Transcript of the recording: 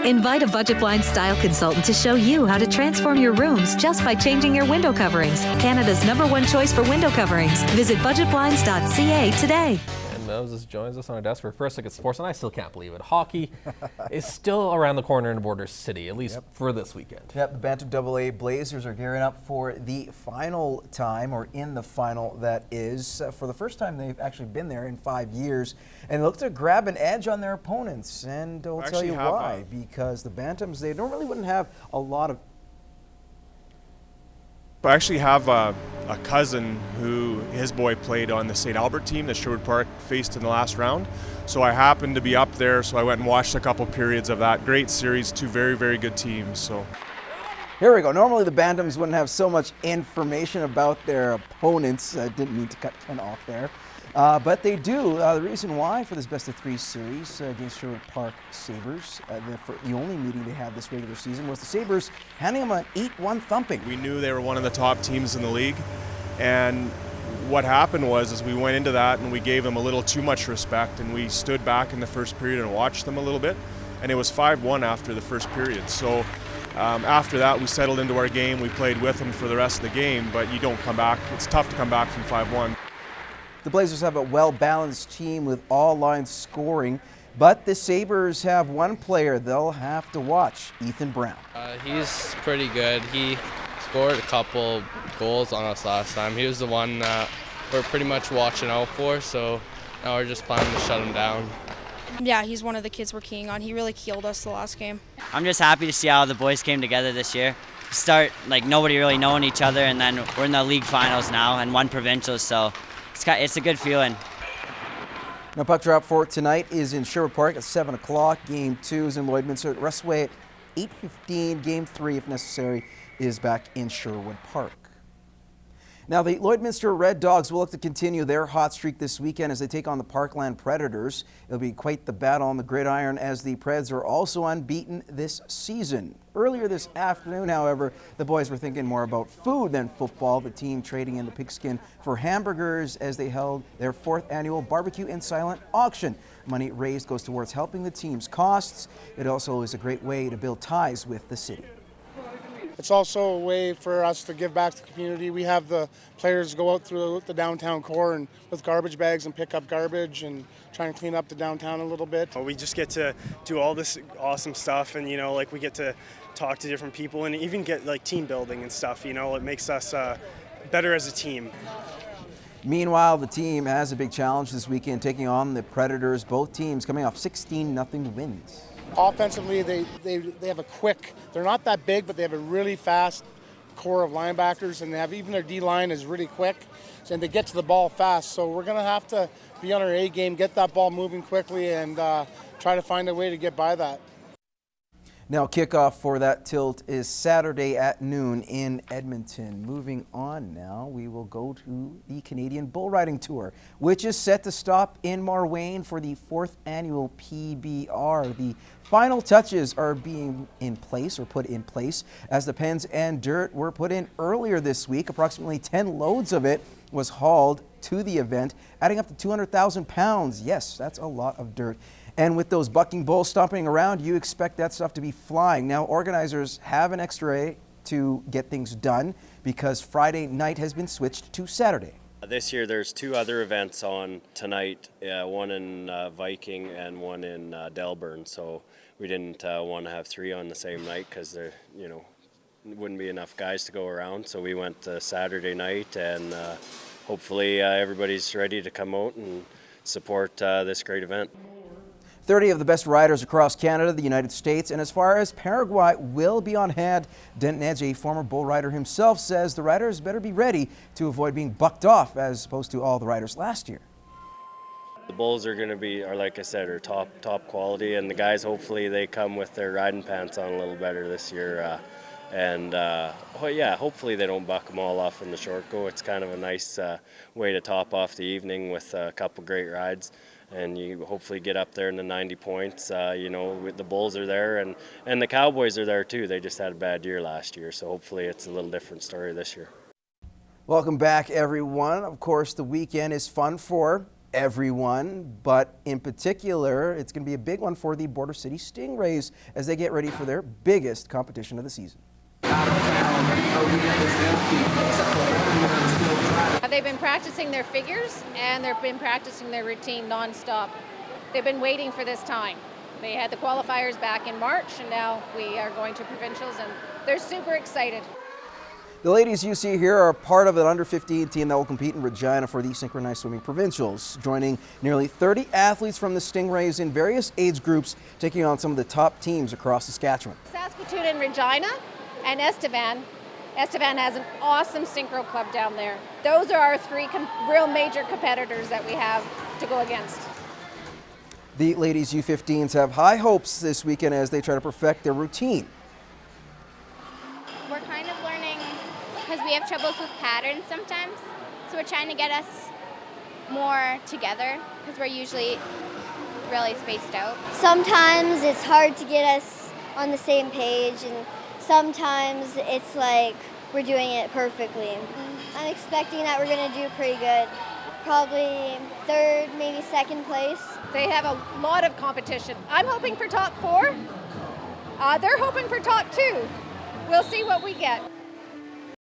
Invite a Budget Blinds style consultant to show you how to transform your rooms just by changing your window coverings. Canada's #1 choice for window coverings. Visit budgetblinds.ca today. And Moses joins us on our desk for First Look at Sports, and I still can't believe it. Hockey is still around the corner in Border City, at least for this weekend. Yep, the Bantam AA Blazers are gearing up for the final time, or in the final, that is. For the first time they've actually been there in 5 years, and look to grab an edge on their opponents. And I'll tell you why. Because the Bantams, they normally wouldn't have a lot of... I actually have a cousin who, his boy played on the St. Albert team that Sherwood Park faced in the last round. So I happened to be up there, so I went and watched a couple periods of that. Great series, two very, very good teams. So here we go. Normally the Bantams wouldn't have so much information about their opponents. I didn't mean to cut Ken off there. But they do. The reason why for this best-of-3 series against Sherwood Park Sabres, the only meeting they had this regular season, was the Sabres handing them an 8-1 thumping. We knew they were one of the top teams in the league, and what happened was is we went into that and we gave them a little too much respect, and we stood back in the first period and watched them a little bit, and it was 5-1 after the first period. So after that, we settled into our game. We played with them for the rest of the game, but you don't come back. It's tough to come back from 5-1. The Blazers have a well-balanced team with all lines scoring, but the Sabres have one player they'll have to watch, Ethan Brown. He's pretty good. He scored a couple goals on us last time. He was the one that we're pretty much watching out for, so now we're just planning to shut him down. Yeah, he's one of the kids we're keying on. He really killed us the last game. I'm just happy to see how the boys came together this year. Start like nobody really knowing each other, and then we're in the league finals now and won provincials, so it's a good feeling. Now, puck drop for tonight is in Sherwood Park at 7 o'clock. Game 2 is in Lloydminster. The rest away at 8:15. Game 3, if necessary, is back in Sherwood Park. Now, the Lloydminster Red Dogs will look to continue their hot streak this weekend as they take on the Parkland Predators. It'll be quite the battle on the gridiron, as the Preds are also unbeaten this season. Earlier this afternoon, however, the boys were thinking more about food than football, the team trading in the pigskin for hamburgers as they held their 4th annual barbecue and silent auction. Money raised goes towards helping the team's costs. It also is a great way to build ties with the city. It's also a way for us to give back to the community. We have the players go out through the downtown core and with garbage bags and pick up garbage and try and clean up the downtown a little bit. We just get to do all this awesome stuff, and we get to talk to different people and even get team building and stuff. It makes us better as a team. Meanwhile, the team has a big challenge this weekend, taking on the Predators. Both teams coming off 16-0 wins. Offensively, they have a quick, they're not that big, but they have a really fast core of linebackers, and they have even their D-line is really quick, and they get to the ball fast. So we're going to have to be on our A game, get that ball moving quickly, and try to find a way to get by that. Now, kickoff for that tilt is Saturday at noon in Edmonton. Moving on now, we will go to the Canadian Bull Riding Tour, which is set to stop in Marwayne for the 4th annual PBR. The final touches are being put in place as the pens and dirt were put in earlier this week. Approximately 10 loads of it was hauled to the event, adding up to 200,000 pounds. Yes, that's a lot of dirt. And with those bucking bulls stomping around, you expect that stuff to be flying. Now, organizers have an extra day to get things done because Friday night has been switched to Saturday. This year there's 2 other events on tonight, one in Viking and one in Delburn. So we didn't want to have 3 on the same night because there, wouldn't be enough guys to go around. So we went Saturday night, and hopefully everybody's ready to come out and support this great event. 30 of the best riders across Canada, the United States, and as far as Paraguay will be on hand. Denton Edge, a former bull rider himself, says the riders better be ready to avoid being bucked off as opposed to all the riders last year. The bulls are going to be, like I said, are top quality, and the guys, hopefully they come with their riding pants on a little better this year. Hopefully they don't buck them all off in the short go. It's kind of a nice way to top off the evening with a couple great rides. And you hopefully get up there in the 90 points. The Bulls are there, and the Cowboys are there too. They just had a bad year last year, so hopefully it's a little different story this year. Welcome back, everyone. Of course, the weekend is fun for everyone, but in particular, it's going to be a big one for the Border City Stingrays as they get ready for their biggest competition of the season. They've been practicing their figures and they've been practicing their routine nonstop. They've been waiting for this time. They had the qualifiers back in March and now we are going to provincials and they're super excited. The ladies you see here are part of an under-15 team that will compete in Regina for the synchronized swimming provincials, joining nearly 30 athletes from the Stingrays in various age groups, taking on some of the top teams across Saskatchewan. Saskatoon and Regina and Estevan. Estevan has an awesome synchro club down there. Those are our three real major competitors that we have to go against. The ladies U15s have high hopes this weekend as they try to perfect their routine. We're kind of learning because we have troubles with patterns sometimes, so we're trying to get us more together because we're usually really spaced out. Sometimes it's hard to get us on the same page, and sometimes it's like we're doing it perfectly. I'm expecting that we're going to do pretty good. Probably third, maybe second place. They have a lot of competition. I'm hoping for top 4. They're hoping for top 2. We'll see what we get.